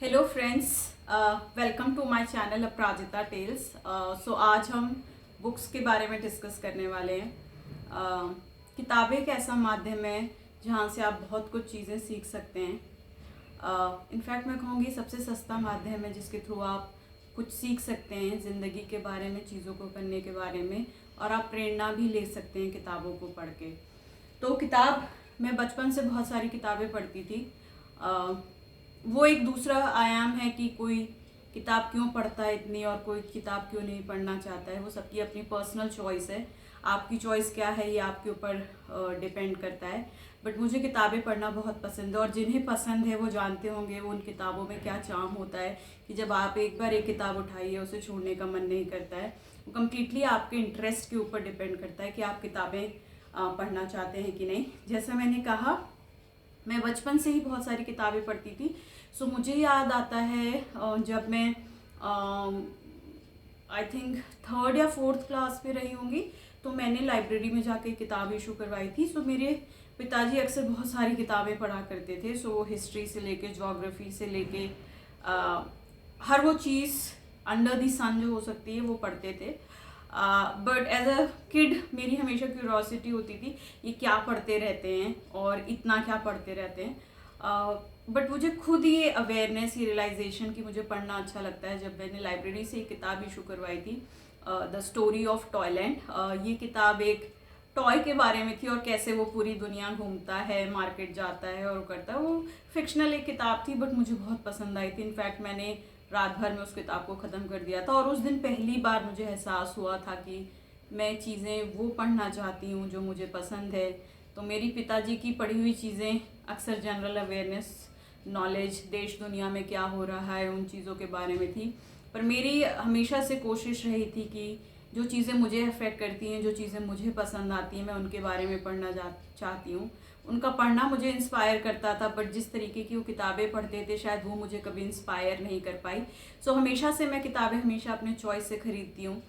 Hello friends, welcome to my channel Aparajita tales. So आज हम books के बारे में डिस्कस करने वाले हैं। किताबें एक ऐसा माध्यम है जहाँ से आप बहुत कुछ चीज़ें सीख सकते हैं। इनफैक्ट मैं कहूँगी सबसे सस्ता माध्यम है जिसके थ्रू आप कुछ सीख सकते हैं ज़िंदगी के बारे में, चीज़ों को करने के बारे में, और आप प्रेरणा भी ले सकते हैं किताबों को पढ़ के। तो किताब, मैं बचपन से बहुत सारी किताबें पढ़ती थी। वो एक दूसरा आयाम है कि कोई किताब क्यों पढ़ता है इतनी और कोई किताब क्यों नहीं पढ़ना चाहता है। वो सबकी अपनी पर्सनल चॉइस है। आपकी चॉइस क्या है ये आपके ऊपर डिपेंड करता है। बट मुझे किताबें पढ़ना बहुत पसंद है, और जिन्हें पसंद है वो जानते होंगे वो उन किताबों में क्या चार्म होता है कि जब आप एक बार एक किताब उठाइए उसे छोड़ने का मन नहीं करता है। वो कम्प्लीटली आपके इंटरेस्ट के ऊपर डिपेंड करता है कि आप किताबें पढ़ना चाहते हैं कि नहीं। जैसा मैंने कहा, मैं बचपन से ही बहुत सारी किताबें पढ़ती थी। सो मुझे याद आता है जब मैं आई थिंक थर्ड या फोर्थ क्लास में रही होंगी, तो मैंने लाइब्रेरी में जाके किताब इशू करवाई थी। सो मेरे पिताजी अक्सर बहुत सारी किताबें पढ़ा करते थे। सो हिस्ट्री से लेके ज्योग्राफी से लेके हर वो चीज़ अंडर दी सन जो हो सकती है वो पढ़ते थे। बट एज अ किड मेरी हमेशा क्यूरोसिटी होती थी ये क्या पढ़ते रहते हैं और इतना क्या पढ़ते रहते हैं। बट मुझे खुद ये अवेयरनेस, ये रियलाइजेशन कि मुझे पढ़ना अच्छा लगता है जब मैंने लाइब्रेरी से एक किताब इशू करवाई थी, द स्टोरी ऑफ टॉयलैंड। ये किताब एक टॉय के बारे में थी और कैसे वो पूरी दुनिया घूमता है, मार्केट जाता है और करता है। वो फिक्शनल एक किताब थी बट मुझे बहुत पसंद आई थी। इनफैक्ट मैंने रात भर में उस किताब को ख़त्म कर दिया था, और उस दिन पहली बार मुझे एहसास हुआ था कि मैं चीज़ें वो पढ़ना चाहती हूँ जो मुझे पसंद है। तो मेरी पिताजी की पढ़ी हुई चीज़ें अक्सर जनरल अवेयरनेस, नॉलेज, देश दुनिया में क्या हो रहा है उन चीज़ों के बारे में थी। पर मेरी हमेशा से कोशिश रही थी कि जो चीज़ें मुझे अफेक्ट करती हैं, जो चीज़ें मुझे पसंद आती हैं, मैं उनके बारे में पढ़ना चाहती हूँ। उनका पढ़ना मुझे इंस्पायर करता था, बट जिस तरीके की वो किताबें पढ़ते थे शायद वो मुझे कभी इंस्पायर नहीं कर पाई। सो हमेशा से मैं किताबें हमेशा अपने चॉइस से ख़रीदती हूँ।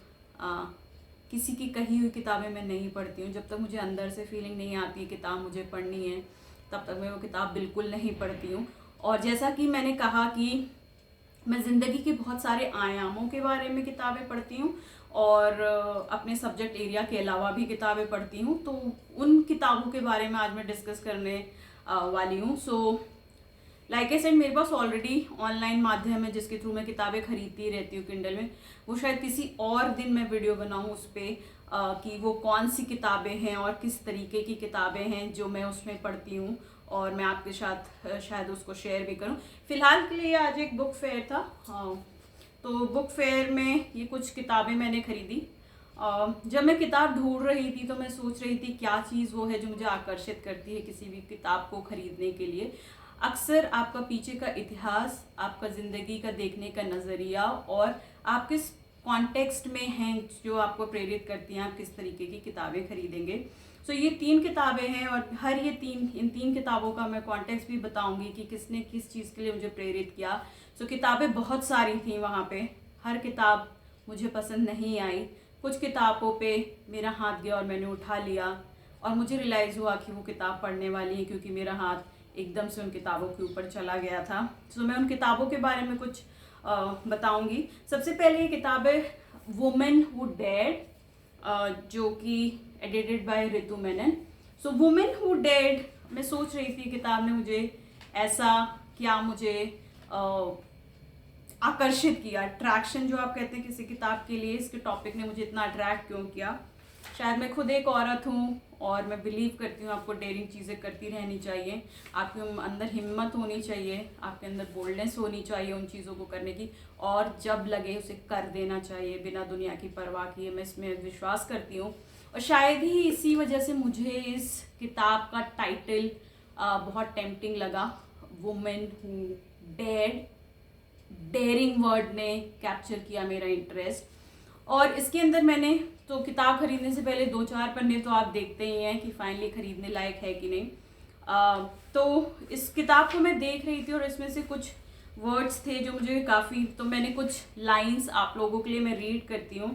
किसी की कही हुई किताबें मैं नहीं पढ़ती हूँ। जब तक मुझे अंदर से फीलिंग नहीं आती किताब मुझे पढ़नी है, तब तक मैं वो किताब बिल्कुल नहीं पढ़ती हूँ। और जैसा कि मैंने कहा कि मैं ज़िंदगी के बहुत सारे आयामों के बारे में किताबें पढ़ती हूँ, और अपने सब्जेक्ट एरिया के अलावा भी किताबें पढ़ती हूँ। तो उन किताबों के बारे में आज मैं डिस्कस करने वाली हूँ। सो लाइक आई सेड, मेरे पास ऑलरेडी ऑनलाइन माध्यम है जिसके थ्रू मैं किताबें खरीदती रहती हूँ किंडल में। वो शायद किसी और दिन मैं वीडियो बनाऊँ उस पर कि वो कौन सी किताबें हैं और किस तरीके की किताबें हैं जो मैं उसमें पढ़ती हूँ, और मैं आपके साथ शायद उसको शेयर भी करूँ। फिलहाल के लिए आज एक बुक फेयर था। तो बुक फेयर में ये कुछ किताबें मैंने खरीदी। जब मैं किताब ढूंढ रही थी तो मैं सोच रही थी क्या चीज़ वो है जो मुझे आकर्षित करती है किसी भी किताब को खरीदने के लिए। अक्सर आपका पीछे का इतिहास, आपका ज़िंदगी का देखने का नज़रिया, और आप किस कॉन्टेक्स्ट में हैं जो आपको प्रेरित करती हैं आप किस तरीके की किताबें खरीदेंगे। सो ये 3 किताबें हैं, और हर इन 3 किताबों का मैं कॉन्टेक्स्ट भी बताऊंगी कि किसने किस चीज़ के लिए मुझे प्रेरित किया। सो किताबें बहुत सारी थी वहाँ पे, हर किताब मुझे पसंद नहीं आई। कुछ किताबों पे मेरा हाथ गया और मैंने उठा लिया, और मुझे रियलाइज़ हुआ कि वो किताब पढ़ने वाली है क्योंकि मेरा हाथ एकदम से उन किताबों के ऊपर चला गया था। सो मैं उन किताबों के बारे में कुछ बताऊंगी। सबसे पहले ये किताब है वुमेन हु डेड, जो कि edited by Ritu Menon. So women who dead, मैं सोच रही थी किताब ने मुझे ऐसा क्या मुझे आकर्षित किया, अट्रैक्शन जो आप कहते हैं किसी किताब के लिए, इसके टॉपिक ने मुझे इतना अट्रैक्ट क्यों किया। शायद मैं खुद एक औरत हूँ और मैं बिलीव करती हूँ आपको डेयरिंग चीज़ें करती रहनी चाहिए, आपके अंदर हिम्मत होनी चाहिए, आपके अंदर बोल्डनेस होनी चाहिए उन चीज़ों को करने की, और जब लगे उसे कर देना चाहिए बिना दुनिया की परवाह किए। मैं इसमें विश्वास करती हूँ, और शायद ही इसी वजह से मुझे इस किताब का टाइटल बहुत टेम्पटिंग लगा, वुमेन हु डेड। डेयरिंग वर्ड ने कैप्चर किया मेरा इंटरेस्ट। और इसके अंदर मैंने, तो किताब खरीदने से पहले 2-4 पन्ने तो आप देखते ही हैं कि फाइनली खरीदने लायक है कि नहीं। तो इस किताब को मैं देख रही थी और इसमें से कुछ वर्ड्स थे जो मुझे काफ़ी, तो मैंने कुछ लाइंस आप लोगों के लिए मैं रीड करती हूँ,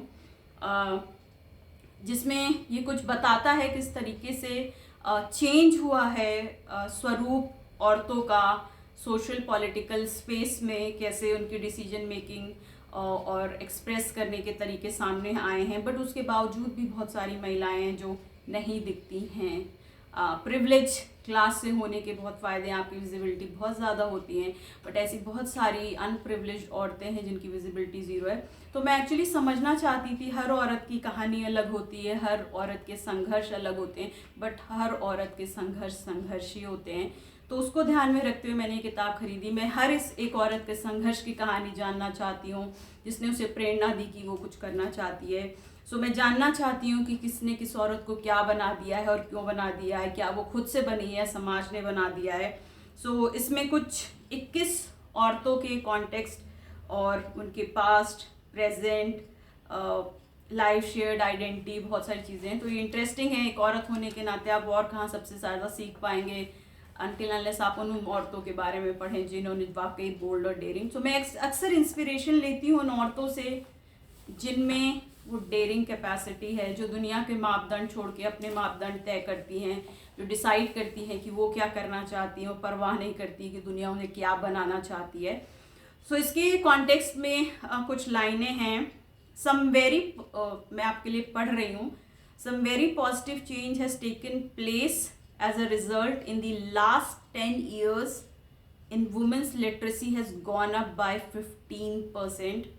जिसमें ये कुछ बताता है किस तरीके से चेंज हुआ है स्वरूप औरतों का, सोशल पॉलिटिकल स्पेस में कैसे उनकी डिसीजन मेकिंग और एक्सप्रेस करने के तरीके सामने आए हैं, बट उसके बावजूद भी बहुत सारी महिलाएं हैं जो नहीं दिखती हैं। प्रिविलेज क्लास से होने के बहुत फ़ायदे हैं, आपकी विजिबिलिटी बहुत ज़्यादा होती हैं, बट ऐसी बहुत सारी अनप्रिविलेज्ड औरतें हैं जिनकी विजिबिलिटी ज़ीरो है। तो मैं एक्चुअली समझना चाहती थी, हर औरत की कहानी अलग होती है, हर औरत के संघर्ष अलग होते हैं, बट हर औरत के संघर्ष ही होते हैं। तो उसको ध्यान में रखते हुए मैंने ये किताब खरीदी। मैं हर एक औरत के संघर्ष की कहानी जानना चाहती हूँ, जिसने उसे प्रेरणा दी कि वो कुछ करना चाहती है। सो मैं जानना चाहती हूँ कि किसने किस औरत को क्या बना दिया है और क्यों बना दिया है, क्या वो खुद से बनी है, समाज ने बना दिया है। सो इसमें कुछ 21 औरतों के कॉन्टेक्स्ट और उनके past, present, life, shared identity, बहुत सारी चीज़ें हैं। तो ये इंटरेस्टिंग है। एक औरत होने के नाते आप और कहाँ सबसे ज़्यादा सीख पाएंगे अनटिल अनलेस आप उन औरतों के बारे में पढ़ें जिन्होंने वाकई बोल्ड और डेयरिंग। तो मैं अक्सर इंस्पिरेशन लेती हूँ उन औरतों से जिनमें वो डेयरिंग कैपेसिटी है, जो दुनिया के मापदंड छोड़ के अपने मापदंड तय करती हैं, जो डिसाइड करती हैं कि वो क्या करना चाहती हैं, वो परवाह नहीं करती कि दुनिया उन्हें क्या बनाना चाहती है। सो इसके कॉन्टेक्स्ट में कुछ लाइनें हैं। मैं आपके लिए पढ़ रही हूँ। Some very positive change has taken place as a result in the last 10 years in women's literacy has gone up by 15%.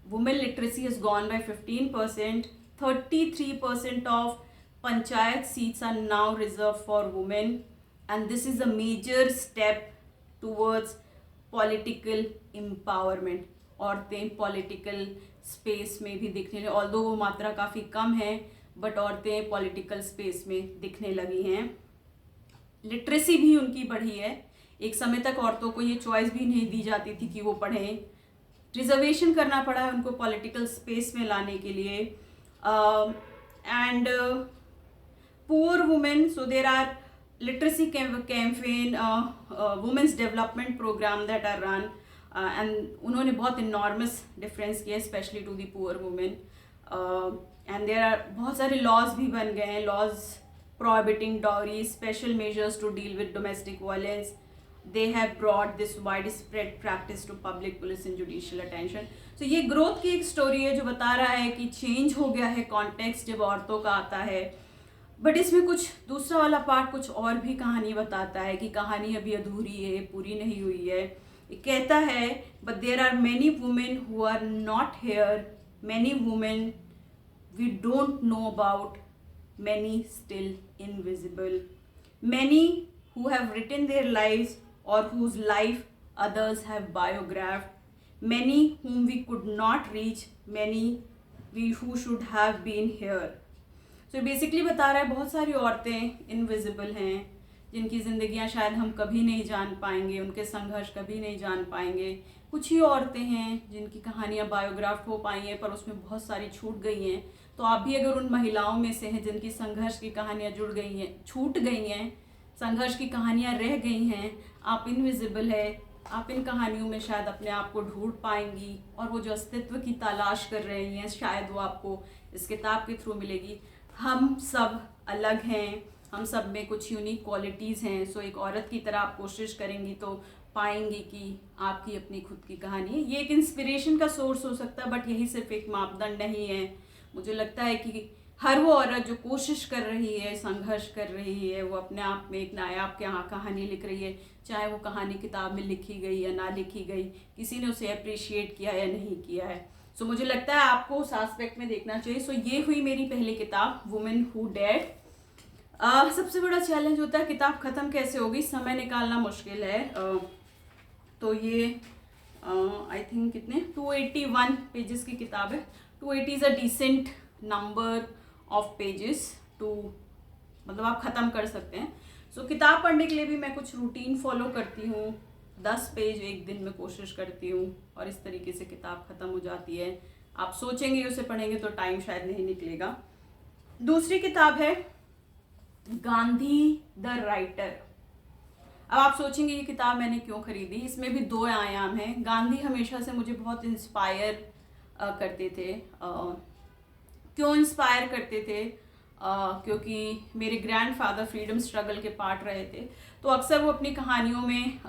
Women literacy has gone by 15%. 33% of panchayat seats are now reserved for women, and this is a major step towards political empowerment. औरतें political space में भी दिखने लगी, although वो मात्रा काफ़ी कम है, but औरतें पॉलिटिकल स्पेस में दिखने लगी हैं। लिटरेसी भी उनकी बढ़ी है। एक समय तक औरतों को ये चॉइस भी नहीं दी जाती थी कि वो पढ़ें, रिजर्वेशन करना पड़ा है उनको पॉलिटिकल स्पेस में लाने के लिए। And poor women, so there are literacy campaign, women's development programme that are run, and उन्होंने बहुत इनॉर्मस डिफरेंस किया specially to the poor women. And there are बहुत सारे लॉज भी बन गए हैं, laws prohibiting dowry, special measures to deal with domestic violence. They have brought this widespread practice to public, police and judicial attention. So ये growth की एक story है जो बता रहा है कि चेंज हो गया है कॉन्टेक्स्ट जब औरतों का आता है। बट इसमें कुछ दूसरा वाला पार्ट कुछ और भी कहानी बताता है कि कहानी अभी अधूरी है, पूरी नहीं हुई है। ये कहता है, but there are many women who are not here, many women we don't know about, many still invisible, many who have written their lives or whose life others have biographed, many whom we could not reach, many who should have been here. So basically बता रहा है बहुत सारी औरतें invisible हैं जिनकी ज़िंदगियां शायद हम कभी नहीं जान पाएंगे, उनके संघर्ष कभी नहीं जान पाएंगे। कुछ ही औरतें हैं जिनकी कहानियां बायोग्राफ हो पाई हैं पर उसमें बहुत सारी छूट गई हैं। तो आप भी अगर उन महिलाओं में से हैं जिनकी संघर्ष की कहानियां जुड़ गई हैं, छूट गई हैं, संघर्ष की कहानियां रह गई हैं, आप इनविजिबल है, आप इन कहानियों में शायद अपने आप को ढूंढ पाएंगी और वो जो अस्तित्व की तलाश कर रही हैं शायद वो आपको इस किताब के थ्रू मिलेगी। हम सब अलग हैं, हम सब में कुछ यूनिक क्वालिटीज़ हैं। सो एक औरत की तरह आप कोशिश करेंगी तो पाएंगी कि आपकी अपनी खुद की कहानी है। ये एक इंस्पिरेशन का सोर्स हो सकता है, बट यही सिर्फ एक मापदंड नहीं है। मुझे लगता है कि हर वो औरत जो कोशिश कर रही है, संघर्ष कर रही है, वो अपने आप में एक नायाब कहानी लिख रही है, चाहे वो कहानी किताब में लिखी गई या ना लिखी गई, किसी ने उसे अप्रिशिएट किया या नहीं किया है। सो मुझे लगता है आपको उस एस्पेक्ट में देखना चाहिए। सो ये हुई मेरी पहली किताब, वुमेन हू डेयर्ड। सबसे बड़ा चैलेंज होता है किताब ख़त्म कैसे होगी, समय निकालना मुश्किल है। तो ये आई थिंक कितने 281 पेजेस की किताब है। 280 is a decent number of pages too, मतलब आप ख़त्म कर सकते हैं। सो किताब पढ़ने के लिए भी मैं कुछ रूटीन फॉलो करती हूँ। 10 पेज एक दिन में कोशिश करती हूँ और इस तरीके से किताब ख़त्म हो जाती है। आप सोचेंगे उसे पढ़ेंगे तो टाइम शायद नहीं निकलेगा। दूसरी किताब है गांधी द राइटर। अब आप सोचेंगे ये किताब मैंने क्यों खरीदी। इसमें भी 2 आयाम हैं। गांधी हमेशा से मुझे बहुत इंस्पायर करते थे। क्यों इंस्पायर करते थे? क्योंकि मेरे ग्रैंडफादर फ्रीडम स्ट्रगल के पार्ट रहे थे, तो अक्सर वो अपनी कहानियों में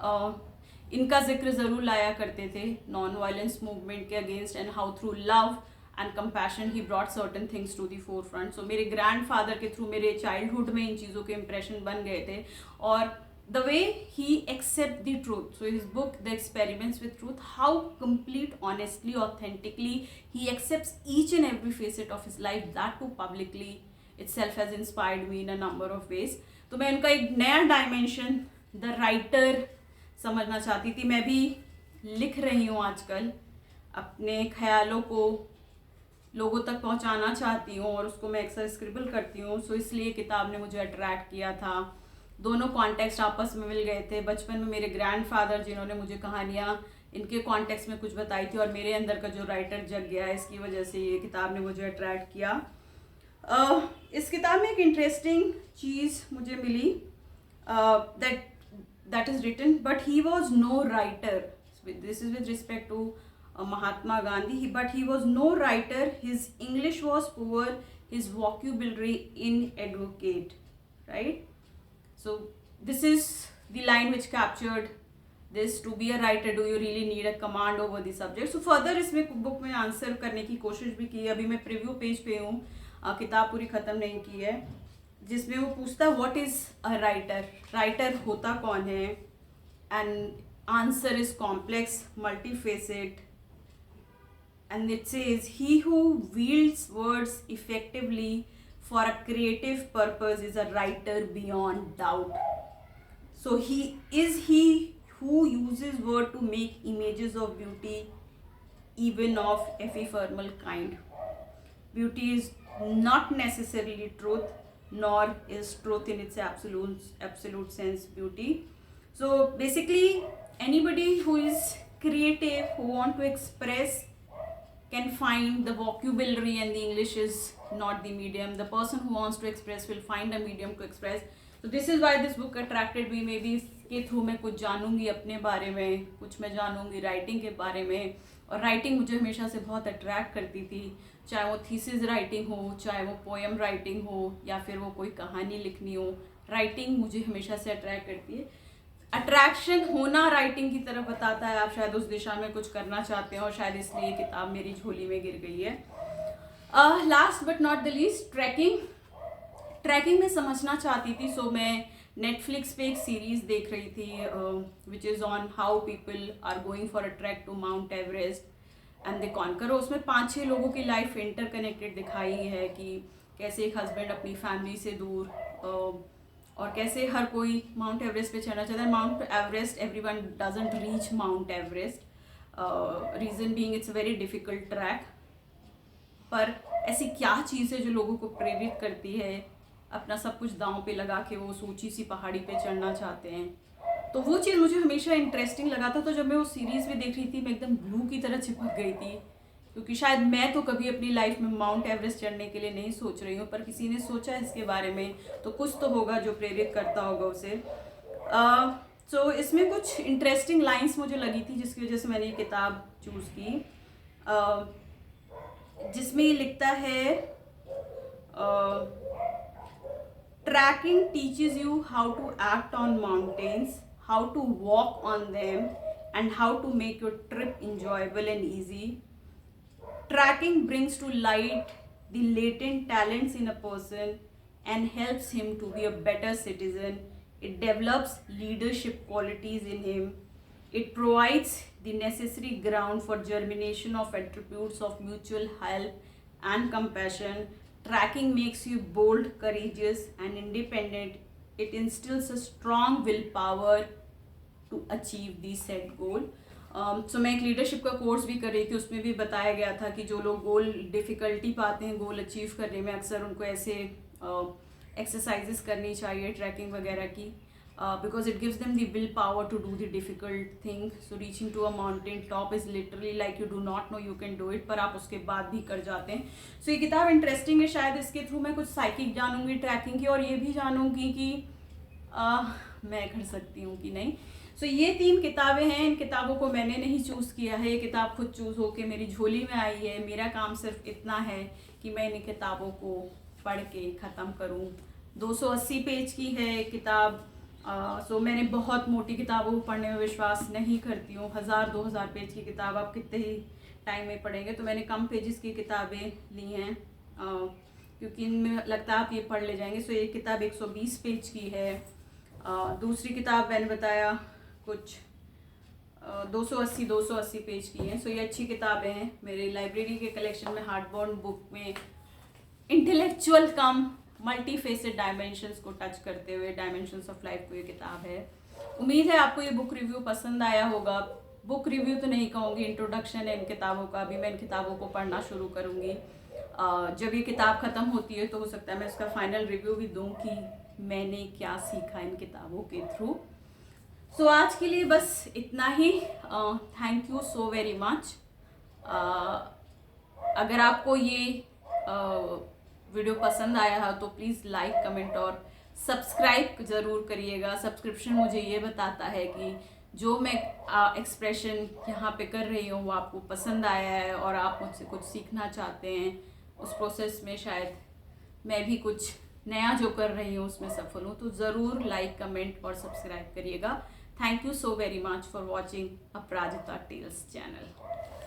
इनका जिक्र ज़रूर लाया करते थे, नॉन वायलेंस मूवमेंट के against, and how through love and compassion he brought certain things to the forefront. So मेरे ग्रैंडफादर के थ्रू मेरे चाइल्डहुड में इन चीज़ों के इम्प्रेशन बन गए थे, और the way he accept the truth. So his book, The Experiments with Truth, how complete, honestly, authentically he accepts each and every facet of his life, that too publicly, itself has inspired me in a number of ways. तो मैं उनका एक नया dimension, the writer, समझना चाहती थी। मैं भी लिख रही हूँ आजकल, अपने ख्यालों को लोगों तक पहुँचाना चाहती हूँ, और उसको मैं अक्सर स्क्रिबल करती हूँ। सो इसलिए किताब ने मुझे अट्रैक्ट किया था। दोनों कॉन्टेक्स्ट आपस में मिल गए थे। बचपन में मेरे ग्रैंडफादर जिन्होंने मुझे कहानियाँ इनके कॉन्टेक्स्ट में कुछ बताई थी, और मेरे अंदर का जो राइटर जग गया है, इसकी वजह से ये किताब ने मुझे अट्रैक्ट किया। इस किताब में एक इंटरेस्टिंग चीज़ मुझे मिली, that is written, but he was no writer, this is with respect to Mahatma Gandhi, but he was no writer, his English was poor, his vocabulary inadequate, right? So this is the line which captured this. To be a writer, do you really need a command over the subject? So further इसमें book में answer करने की कोशिश भी की है। अभी मैं प्रीव्यू पेज पे हूँ, किताब पूरी ख़त्म नहीं की है, जिसमें वो पूछता है what is a writer, writer होता कौन है, and answer is complex, multifaceted, and it says he who wields words effectively for a creative purpose is a writer beyond doubt. So he who uses word to make images of beauty, even of ephemeral kind. Beauty is not necessarily truth, nor is truth in its absolute sense beauty. So basically anybody who is creative, who want to express, can find the vocabulary, and the English is not the medium. The person who wants to express will find a medium to express. So this is why this book attracted me. Maybe इसके through मैं कुछ जानूंगी अपने बारे में, कुछ मैं जानूंगी writing के बारे में, और राइटिंग मुझे हमेशा से बहुत अट्रैक्ट करती थी, चाहे वो थीसिस राइटिंग हो, चाहे वो पोएम राइटिंग हो, या फिर वो कोई कहानी लिखनी हो, राइटिंग मुझे हमेशा से अट्रैक्ट करती है। अट्रैक्शन होना राइटिंग की तरफ बताता है, आप शायद उस दिशा में कुछ करना चाहते हो, और शायद इसलिए किताब मेरी झोली में गिर गई है। Last but not the least, trekking में समझना चाहती थी। सो मैं नेटफ्लिक्स पे एक सीरीज़ देख रही थी which is on how people are going for a trek to mount Everest and they conquer. उसमें 5-6 लोगों की लाइफ इंटरकनेक्टेड दिखाई है, कि कैसे एक हस्बैंड अपनी फैमिली से दूर, और कैसे हर कोई माउंट एवरेस्ट पे चढ़ना चाहता है। Mount Everest, everyone doesn't reach mount Everest, reason being it's a very difficult track. पर ऐसी क्या चीज़ है जो लोगों को प्रेरित करती है, अपना सब कुछ दांव पे लगा के वो उस ऊंची सी पहाड़ी पे चढ़ना चाहते हैं? तो वो चीज़ मुझे हमेशा इंटरेस्टिंग लगा था। तो जब मैं वो सीरीज़ भी देख रही थी, मैं एकदम ग्लू की तरह चिपक गई थी, क्योंकि शायद मैं तो कभी अपनी लाइफ में माउंट एवरेस्ट चढ़ने के लिए नहीं सोच रही हूँ, पर किसी ने सोचा है इसके बारे में, तो कुछ तो होगा जो प्रेरित करता होगा उसे। सो इसमें कुछ इंटरेस्टिंग लाइंस मुझे लगी थी, जिसकी वजह से मैंने ये किताब चूज़ की, जिसमें ये लिखता है, trekking teaches you how to act on mountains, how to walk on them, and how to make your trip enjoyable and easy. Tracking brings to light the latent talents in a person and helps him to be a better citizen. It develops leadership qualities in him. It provides the necessary ground for germination of attributes of mutual help and compassion. Tracking makes you bold, courageous, and independent. It instills a strong willpower to achieve the set goal. सो मैं एक leadership का course भी कर रही थी, उसमें भी बताया गया था कि जो लोग गोल डिफ़िकल्टी पाते हैं गोल अचीव करने में, अक्सर उनको ऐसे एक्सरसाइजेस करनी चाहिए ट्रैकिंग वगैरह की, because it gives them the willpower to do the difficult thing. So reaching to a mountain top is literally like you do not know you can do it, पर आप उसके बाद भी कर जाते हैं. सो ये किताब इंटरेस्टिंग है, शायद इसके थ्रू मैं कुछ साइकिक जानूंगी ट्रैकिंग की, और ये भी जानूंगी कि मैं कर सकती हूँ कि नहीं. सो ये 3 किताबें हैं. इन किताबों को मैंने नहीं चूज़ किया है, ये किताब खुद चूज़ होके मेरी झोली में आई है. मेरा काम सिर्फ इतना है कि मैं इन किताबों को पढ़ के ख़त्म करूं। 280 पेज की है किताब। सो मैंने बहुत मोटी किताबों को पढ़ने में विश्वास नहीं करती हूँ। 1000-2000 पेज की किताब आप कितने ही टाइम में पढ़ेंगे, तो मैंने कम पेजेस की किताबें ली हैं क्योंकि इनमें लगता है आप ये पढ़ ले जाएंगे। सो ये किताब 120 पेज की है। दूसरी किताब मैंने बताया कुछ 280 पेज की हैं। सो ये अच्छी किताबें हैं। मेरे लाइब्रेरी के कलेक्शन में हार्डबाउंड बुक में इंटेलेक्चुअल कम मल्टी फेसेड डायमेंशंस को टच करते हुए डायमेंशंस ऑफ लाइफ को ये किताब है। उम्मीद है आपको ये बुक रिव्यू पसंद आया होगा। बुक रिव्यू तो नहीं कहूँगी, इंट्रोडक्शन है इन किताबों का। अभी मैं इन किताबों को पढ़ना शुरू करूँगी। जब ये किताब ख़त्म होती है तो हो सकता है मैं इसका फाइनल रिव्यू भी दूँ कि मैंने क्या सीखा इन किताबों के थ्रू। सो आज के लिए बस इतना ही। Thank you so very much. अगर आपको ये वीडियो पसंद आया है तो प्लीज़ लाइक, कमेंट और सब्सक्राइब ज़रूर करिएगा। सब्सक्रिप्शन मुझे ये बताता है कि जो मैं एक्सप्रेशन यहाँ पे कर रही हूँ वो आपको पसंद आया है और आप मुझसे कुछ सीखना चाहते हैं। उस प्रोसेस में शायद मैं भी कुछ नया जो कर रही हूँ उसमें सफल हूँ। तो ज़रूर लाइक, कमेंट और सब्सक्राइब करिएगा। Thank you so very much for watching Aparajita tales channel.